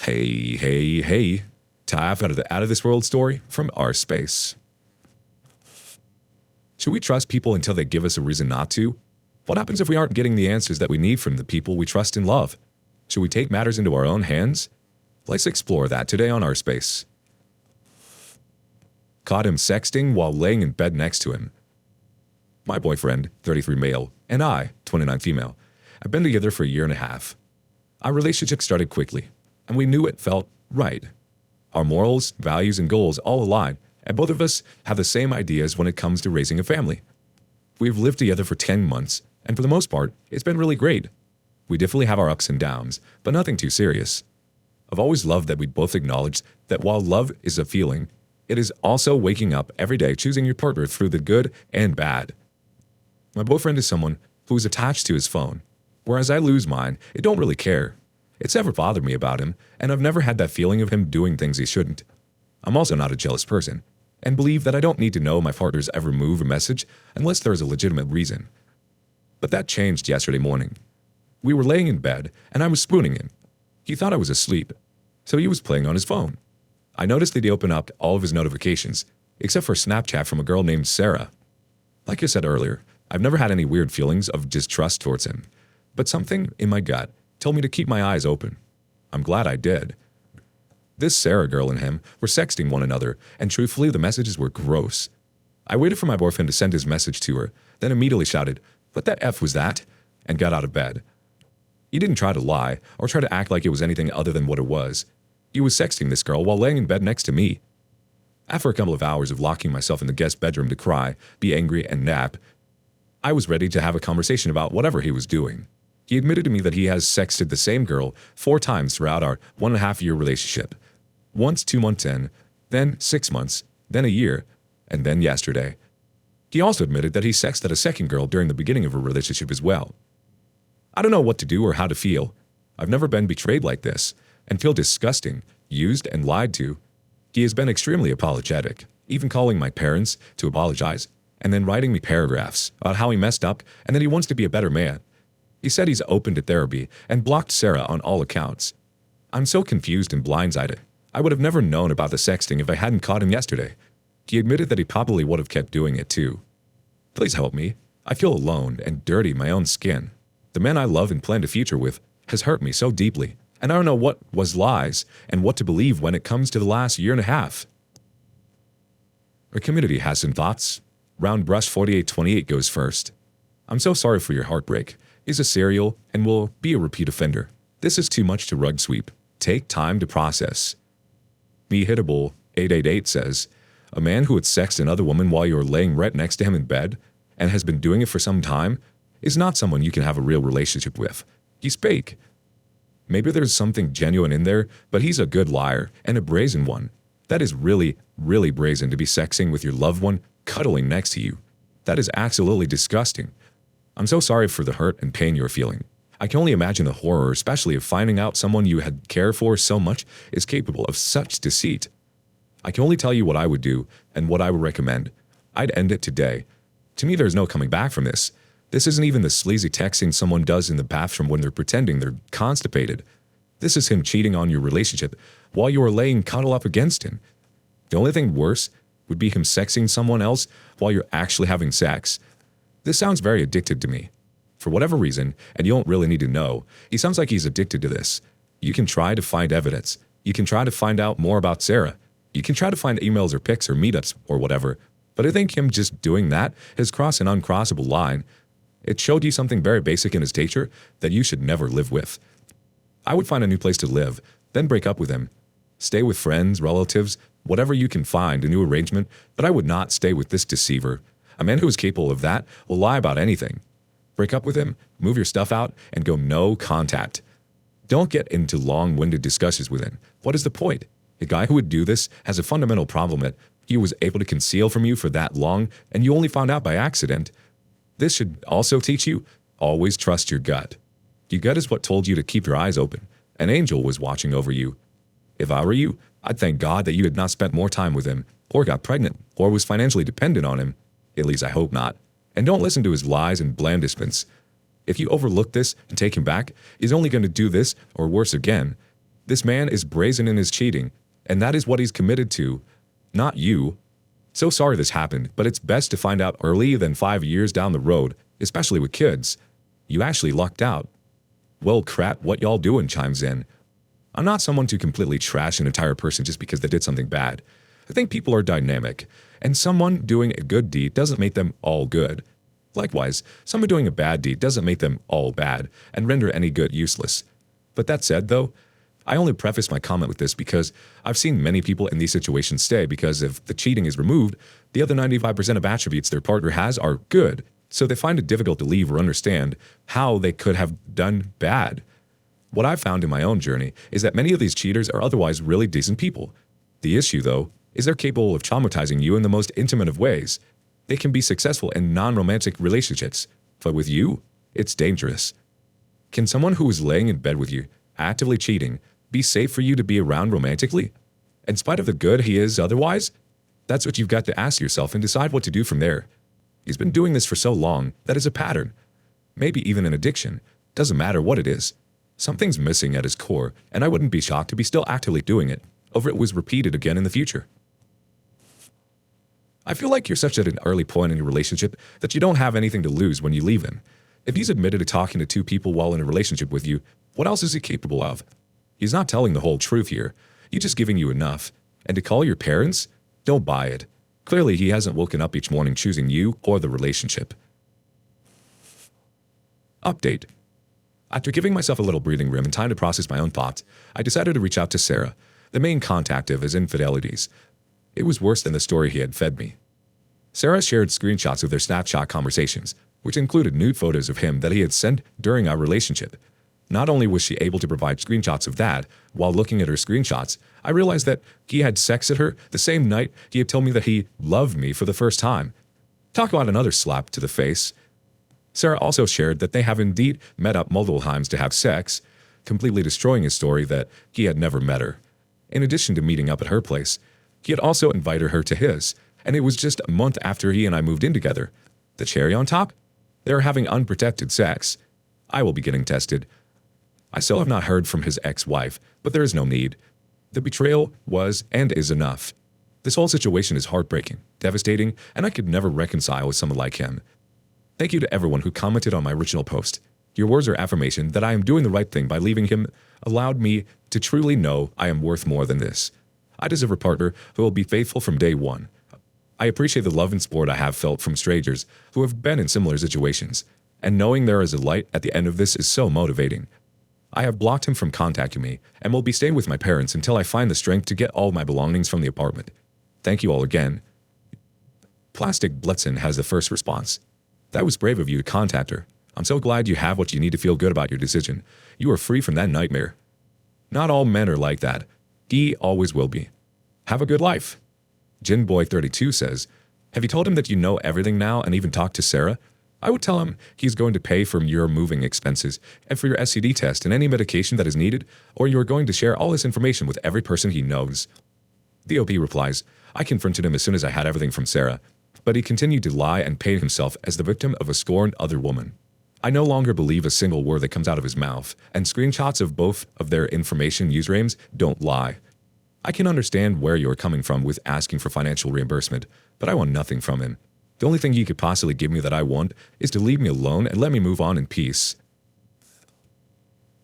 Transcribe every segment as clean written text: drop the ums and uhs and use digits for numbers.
Hey. Time out of the Out of This World story from our space. Should we trust people until they give us a reason not to? What happens if we aren't getting the answers that we need from the people we trust and love? Should we take matters into our own hands? Let's explore that today on our space. Caught him sexting while laying in bed next to him. My boyfriend, 33 male, and I, 29 female, have been together for a year and a half. Our relationship started quickly, and we knew it felt right. Our morals, values, and goals all align, and both of us have the same ideas when it comes to raising a family. We've lived together for 10 months, and for the most part, it's been really great. We definitely have our ups and downs, but nothing too serious. I've always loved that we both acknowledge that while love is a feeling, it is also waking up every day choosing your partner through the good and bad. My boyfriend is someone who is attached to his phone, whereas I lose mine, I don't really care. It's never bothered me about him, and I've never had that feeling of him doing things he shouldn't. I'm also not a jealous person, and believe that I don't need to know my partner's every move or message unless there is a legitimate reason. But that changed yesterday morning. We were laying in bed, and I was spooning him. He thought I was asleep, so he was playing on his phone. I noticed that he opened up all of his notifications, except for Snapchat from a girl named Sarah. Like I said earlier, I've never had any weird feelings of distrust towards him, but something in my gut told me to keep my eyes open. I'm glad I did. This Sarah girl and him were sexting one another, and truthfully, the messages were gross. I waited for my boyfriend to send his message to her, then immediately shouted, "What the F was that?" and got out of bed. He didn't try to lie or try to act like it was anything other than what it was. He was sexting this girl while laying in bed next to me. After a couple of hours of locking myself in the guest bedroom to cry, be angry, and nap, I was ready to have a conversation about whatever he was doing. He admitted to me that he has sexted the same girl 4 times throughout our 1.5-year relationship. Once 2 months in, then 6 months, then a year, and then yesterday. He also admitted that he sexted a second girl during the beginning of a relationship as well. I don't know what to do or how to feel. I've never been betrayed like this, and feel disgusting, used, and lied to. He has been extremely apologetic, even calling my parents to apologize, and then writing me paragraphs about how he messed up and that he wants to be a better man. He said he's open to therapy and blocked Sarah on all accounts. I'm so confused and blindsided. I would have never known about the sexting if I hadn't caught him yesterday. He admitted that he probably would have kept doing it too. Please help me. I feel alone and dirty in my own skin. The man I love and plan a future with has hurt me so deeply, and I don't know what was lies and what to believe when it comes to the last year and a half. Our community has some thoughts. Roundbrush 4828 goes first. I'm so sorry for your heartbreak. He's a serial and will be a repeat offender. This is too much to rug sweep. Take time to process. Me Hittable 888 says, a man who had sexed another woman while you were laying right next to him in bed and has been doing it for some time is not someone you can have a real relationship with. He's fake. Maybe there's something genuine in there, but he's a good liar and a brazen one. That is really, really brazen to be sexing with your loved one cuddling next to you. That is absolutely disgusting. I'm so sorry for the hurt and pain you're feeling. I can only imagine the horror, especially of finding out someone you had cared for so much is capable of such deceit. I can only tell you what I would do and what I would recommend. I'd end it today. To me, there's no coming back from this. This isn't even the sleazy texting someone does in the bathroom when they're pretending they're constipated. This is him cheating on your relationship while you are laying cuddle up against him. The only thing worse would be him sexing someone else while you're actually having sex. This sounds very addicted to me. For whatever reason, and you don't really need to know, he sounds like he's addicted to this. You can try to find evidence. You can try to find out more about Sarah. You can try to find emails or pics or meetups or whatever. But I think him just doing that has crossed an uncrossable line. It showed you something very basic in his nature that you should never live with. I would find a new place to live, then break up with him. Stay with friends, relatives, whatever you can find, a new arrangement, but I would not stay with this deceiver. A man who is capable of that will lie about anything. Break up with him, move your stuff out, and go no contact. Don't get into long-winded discussions with him. What is the point? A guy who would do this has a fundamental problem that he was able to conceal from you for that long, and you only found out by accident. This should also teach you, always trust your gut. Your gut is what told you to keep your eyes open. An angel was watching over you. If I were you, I'd thank God that you had not spent more time with him, or got pregnant, or was financially dependent on him. At least I hope not. And don't listen to his lies and blandishments. If you overlook this and take him back, he's only going to do this or worse again. This man is brazen in his cheating, and that is what he's committed to, not you. So sorry this happened, but it's best to find out early than 5 years down the road, especially with kids. You actually lucked out. Well, crap, what y'all doing? Chimes in. I'm not someone to completely trash an entire person just because they did something bad. I think people are dynamic, and someone doing a good deed doesn't make them all good. Likewise, someone doing a bad deed doesn't make them all bad and render any good useless. But that said, though, I only preface my comment with this because I've seen many people in these situations stay because if the cheating is removed, the other 95% of attributes their partner has are good, so they find it difficult to leave or understand how they could have done bad. What I've found in my own journey is that many of these cheaters are otherwise really decent people. The issue, though, is they're capable of traumatizing you in the most intimate of ways. They can be successful in non-romantic relationships, but with you, it's dangerous. Can someone who is laying in bed with you, actively cheating, be safe for you to be around romantically? In spite of the good he is otherwise? That's what you've got to ask yourself and decide what to do from there. He's been doing this for so long that it's a pattern. Maybe even an addiction. Doesn't matter what it is. Something's missing at his core, and I wouldn't be shocked to be still actively doing it, over it was repeated again in the future. I feel like you're such at an early point in your relationship that you don't have anything to lose when you leave him. If he's admitted to talking to 2 people while in a relationship with you, what else is he capable of? He's not telling the whole truth here. He's just giving you enough. And to call your parents? Don't buy it. Clearly, he hasn't woken up each morning choosing you or the relationship. Update. After giving myself a little breathing room and time to process my own thoughts, I decided to reach out to Sarah, the main contact of his infidelities. It was worse than the story he had fed me. Sarah shared screenshots of their Snapchat conversations, which included nude photos of him that he had sent during our relationship. Not only was she able to provide screenshots of that, while looking at her screenshots, I realized that he had sexted her the same night he had told me that he loved me for the first time. Talk about another slap to the face. Sarah also shared that they have indeed met up multiple times to have sex, completely destroying his story that he had never met her. In addition to meeting up at her place, he had also invited her to his, and it was just a month after he and I moved in together. The cherry on top? They are having unprotected sex. I will be getting tested. I still have not heard from his ex-wife, but there is no need. The betrayal was and is enough. This whole situation is heartbreaking, devastating, and I could never reconcile with someone like him. Thank you to everyone who commented on my original post. Your words or affirmation that I am doing the right thing by leaving him allowed me to truly know I am worth more than this. I deserve a partner who will be faithful from day one. I appreciate the love and support I have felt from strangers who have been in similar situations, and knowing there is a light at the end of this is so motivating. I have blocked him from contacting me and will be staying with my parents until I find the strength to get all my belongings from the apartment. Thank you all again. Plastic Blitzen has the first response. That was brave of you to contact her. I'm so glad you have what you need to feel good about your decision. You are free from that nightmare. Not all men are like that. He always will be. Have a good life. Jinboy32 says, have you told him that you know everything now and even talked to Sarah? I would tell him he's going to pay for your moving expenses and for your STD test and any medication that is needed, or you are going to share all this information with every person he knows. The OP replies, I confronted him as soon as I had everything from Sarah, but he continued to lie and paint himself as the victim of a scorned other woman. I no longer believe a single word that comes out of his mouth, and screenshots of both of their information usernames don't lie. I can understand where you're coming from with asking for financial reimbursement, but I want nothing from him. The only thing you could possibly give me that I want is to leave me alone and let me move on in peace.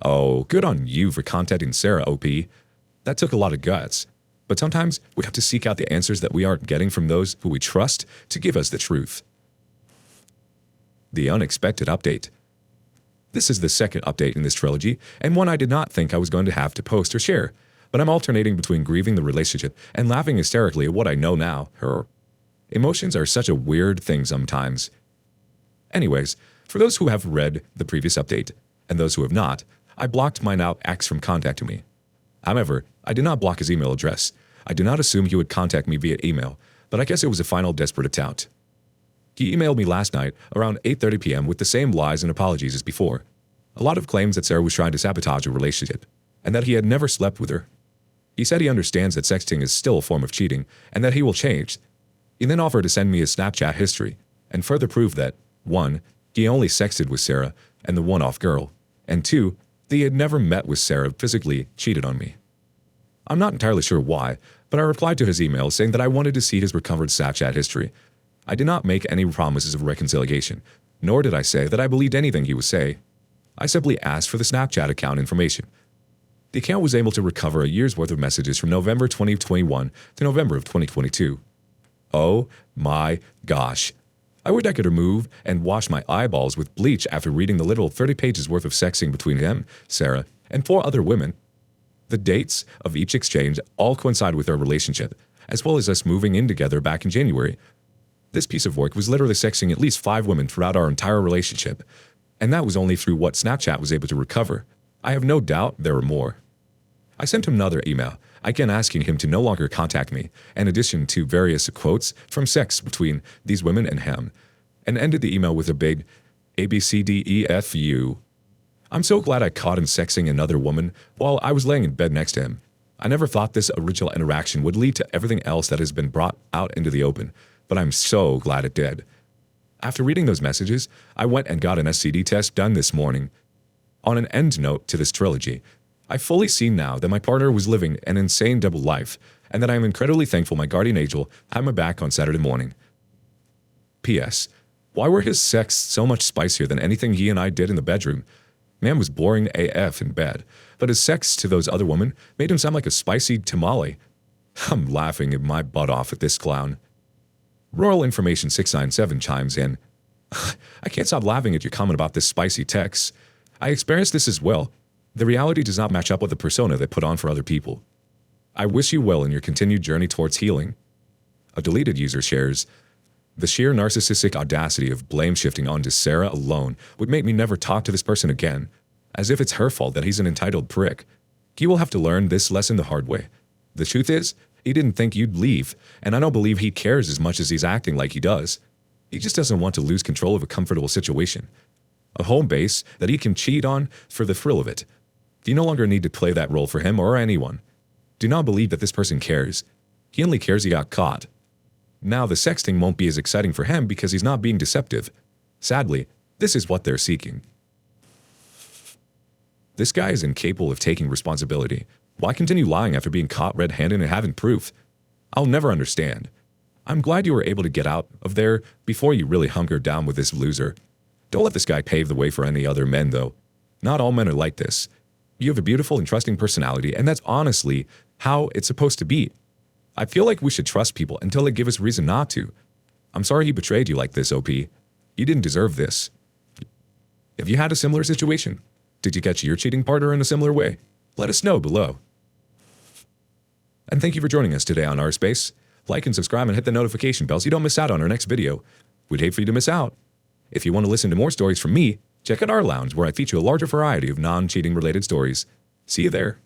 Oh, good on you for contacting Sarah, OP. That took a lot of guts. But sometimes we have to seek out the answers that we aren't getting from those who we trust to give us the truth. The unexpected update. This is the second update in this trilogy, and one I did not think I was going to have to post or share, but I'm alternating between grieving the relationship and laughing hysterically at what I know now. Emotions are such a weird thing sometimes. Anyways, for those who have read the previous update, and those who have not, I blocked my now ex from contacting me. However, I did not block his email address. I do not assume he would contact me via email, but I guess it was a final desperate attempt. He emailed me last night around 8:30 p.m. with the same lies and apologies as before. A lot of claims that Sarah was trying to sabotage a relationship, and that he had never slept with her. He said he understands that sexting is still a form of cheating, and that he will change. He then offered to send me his Snapchat history, and further prove that 1. He only sexted with Sarah and the one-off girl, and 2. that he had never met with Sarah physically cheated on me. I'm not entirely sure why, but I replied to his email saying that I wanted to see his recovered Snapchat history. I did not make any promises of reconciliation, nor did I say that I believed anything he would say. I simply asked for the Snapchat account information. The account was able to recover a year's worth of messages from November 2021 to November of 2022. Oh my gosh. I wish I could remove and wash my eyeballs with bleach after reading the literal 30 pages worth of sexting between him, Sarah, and 4 other women. The dates of each exchange all coincide with our relationship, as well as us moving in together back in January. This piece of work was literally sexting at least 5 women throughout our entire relationship, and that was only through what Snapchat was able to recover. I have no doubt there were more. I sent him another email, again asking him to no longer contact me, in addition to various quotes from sex between these women and him, and ended the email with a big ABCDEFU. I'm so glad I caught him sexting another woman while I was laying in bed next to him. I never thought this original interaction would lead to everything else that has been brought out into the open, but I'm so glad it did. After reading those messages, I went and got an STD test done this morning. On an end note to this trilogy, I fully see now that my partner was living an insane double life, and that I am incredibly thankful my guardian angel had my back on Saturday morning. P.S. Why were his sex so much spicier than anything he and I did in the bedroom? Man was boring AF in bed, but his sex to those other women made him sound like a spicy tamale. I'm laughing my butt off at this clown. Rural Information 697 chimes in. I can't stop laughing at your comment about this spicy text. I experienced this as well. The reality does not match up with the persona they put on for other people. I wish you well in your continued journey towards healing. A deleted user shares, the sheer narcissistic audacity of blame shifting onto Sarah alone would make me never talk to this person again, as if it's her fault that he's an entitled prick. He will have to learn this lesson the hard way. The truth is, he didn't think you'd leave, and I don't believe he cares as much as he's acting like he does. He just doesn't want to lose control of a comfortable situation. A home base that he can cheat on for the thrill of it. You no longer need to play that role for him or anyone. Do not believe that this person cares. He only cares he got caught. Now the sexting won't be as exciting for him because he's not being deceptive. Sadly, this is what they're seeking. This guy is incapable of taking responsibility. Why continue lying after being caught red-handed and having proof? I'll never understand. I'm glad you were able to get out of there before you really hunkered down with this loser. Don't let this guy pave the way for any other men, though. Not all men are like this. You have a beautiful and trusting personality, and that's honestly how it's supposed to be. I feel like we should trust people until they give us reason not to. I'm sorry he betrayed you like this, OP. You didn't deserve this. If you had a similar situation, did you catch your cheating partner in a similar way? Let us know below. And thank you for joining us today on Our Space. Like and subscribe and hit the notification bell so you don't miss out on our next video. We'd hate for you to miss out. If you want to listen to more stories from me, check out our lounge where I feature a larger variety of non-cheating related stories. See you there.